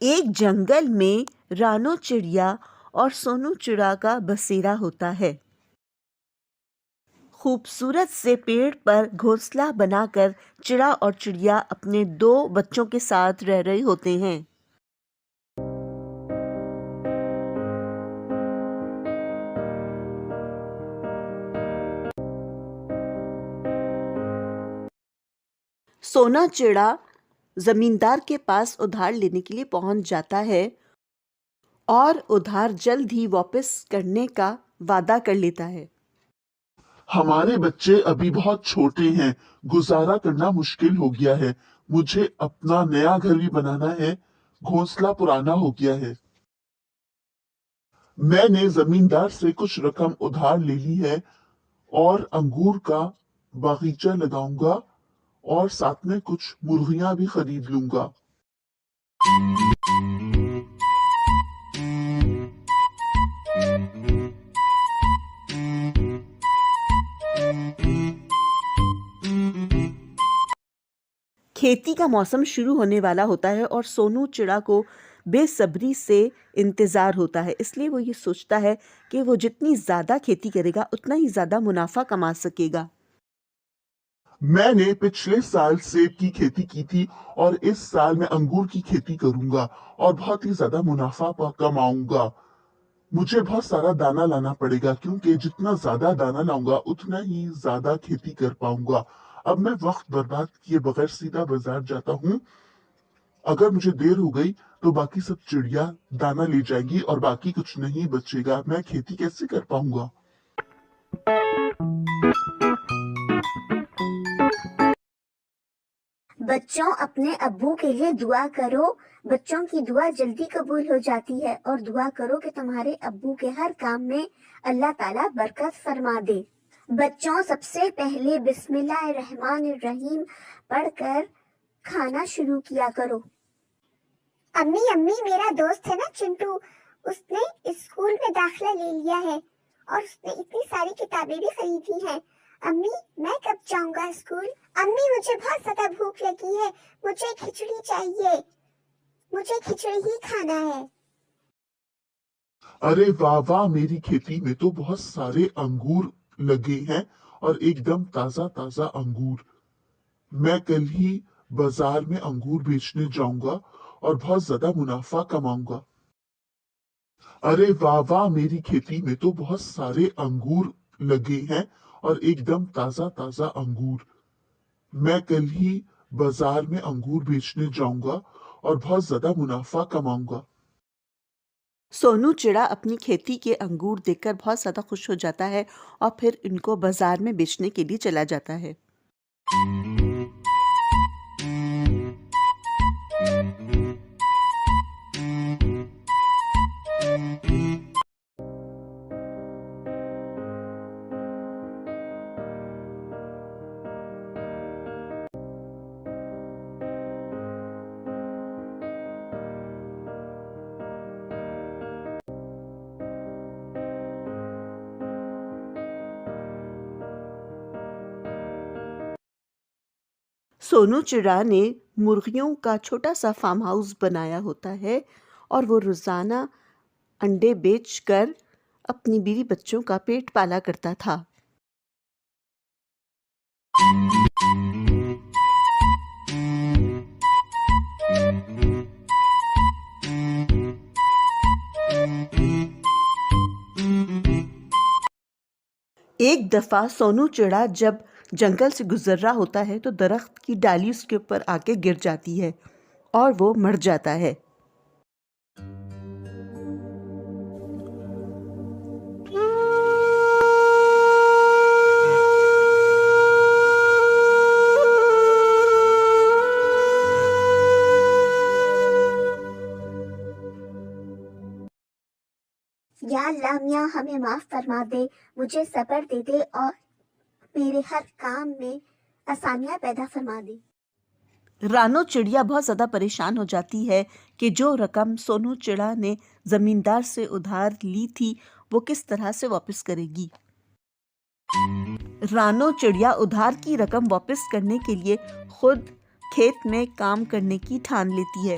ایک جنگل میں رانو چڑیا اور سونو چڑا کا بسیرا ہوتا ہے۔ خوبصورت سے پیڑ پر گھونسلہ بنا کر چڑا اور چڑیا اپنے 2 بچوں کے ساتھ رہ رہے ہوتے ہیں۔ سونا چڑا زمیندار کے پاس ادھار لینے کے لیے پہنچ جاتا ہے اور ادھار جلد ہی واپس کرنے کا وعدہ کر لیتا ہے۔ ہمارے بچے ابھی بہت چھوٹے ہیں، گزارا کرنا مشکل ہو گیا ہے، مجھے اپنا نیا گھر بھی بنانا ہے، گھونسلہ پرانا ہو گیا ہے۔ میں نے زمیندار سے کچھ رقم ادھار لے لی ہے اور انگور کا باغیچہ لگاؤں گا اور ساتھ میں کچھ مرغیاں بھی خرید لوں گا۔ کھیتی کا موسم شروع ہونے والا ہوتا ہے اور سونو چڑا کو بے صبری سے انتظار ہوتا ہے، اس لیے وہ یہ سوچتا ہے کہ وہ جتنی زیادہ کھیتی کرے گا اتنا ہی زیادہ منافع کما سکے گا۔ میں نے پچھلے سال سیب کی کھیتی کی تھی اور اس سال میں انگور کی کھیتی کروں گا اور بہت ہی زیادہ منافع کماؤں گا۔ مجھے بہت سارا دانا لانا پڑے گا کیونکہ جتنا زیادہ دانا لاؤں گا اتنا ہی زیادہ کھیتی کر پاؤں گا۔ اب میں وقت برباد کیے بغیر سیدھا بازار جاتا ہوں۔ اگر مجھے دیر ہو گئی تو باقی سب چڑیا دانا لے جائیں گی اور باقی کچھ نہیں بچے گا، میں کھیتی کیسے کر پاؤں گا؟ بچوں اپنے ابو کے لیے دعا کرو، بچوں کی دعا جلدی قبول ہو جاتی ہے، اور دعا کرو کہ تمہارے ابو کے ہر کام میں اللہ تعالیٰ برکت فرما دے۔ بچوں سب سے پہلے بسم اللہ الرحمن الرحیم پڑھ کر کھانا شروع کیا کرو۔ امی میرا دوست ہے نا چنٹو، اس نے اسکول میں داخلہ لے لیا ہے اور اس نے اتنی ساری کتابیں بھی خریدی ہیں۔ امی میں کب جاؤں گا اسکول؟ امی مجھے بہت زیادہ بھوک لگی ہے، مجھے کھچڑی چاہیے، مجھے کھچڑی ہی کھانا ہے۔ ارے واہ واہ، میری کھیتی میں تو بہت سارے انگور لگے ہیں اور ایک دم تازہ تازہ انگور۔ میں کل ہی بازار میں انگور بیچنے جاؤں گا اور بہت زیادہ منافع کماؤں گا۔ ارے واہ واہ، میری کھیتی میں تو بہت سارے انگور لگے ہیں اور ایک دم تازہ تازہ انگور۔ میں کل ہی بازار میں انگور بیچنے جاؤں گا اور بہت زیادہ منافع کماؤں گا۔ سونو چڑا اپنی کھیتی کے انگور دیکھ کر بہت زیادہ خوش ہو جاتا ہے اور پھر ان کو بازار میں بیچنے کے لیے چلا جاتا ہے۔ سونو چڑا نے مرغیوں کا چھوٹا سا فارم ہاؤس بنایا ہوتا ہے اور وہ روزانہ انڈے بیچ کر اپنی بیوی بچوں کا پیٹ پالا کرتا تھا۔ ایک دفعہ سونو چڑا جب جنگل سے گزر رہا ہوتا ہے تو درخت کی ڈالی اس کے اوپر آ کے گر جاتی ہے اور وہ مر جاتا ہے۔ یا اللہ میاں ہمیں معاف فرما دے، مجھے صبر دے دے اور میرے ہر کام میں آسانیاں پیدا فرما دے۔ رانو چڑیا بہت زیادہ پریشان ہو جاتی ہے کہ جو رقم سونو چڑا نے زمیندار سے ادھار لی تھی وہ کس طرح سے واپس کرے گی۔ رانو چڑیا ادھار کی رقم واپس کرنے کے لیے خود کھیت میں کام کرنے کی ٹھان لیتی ہے۔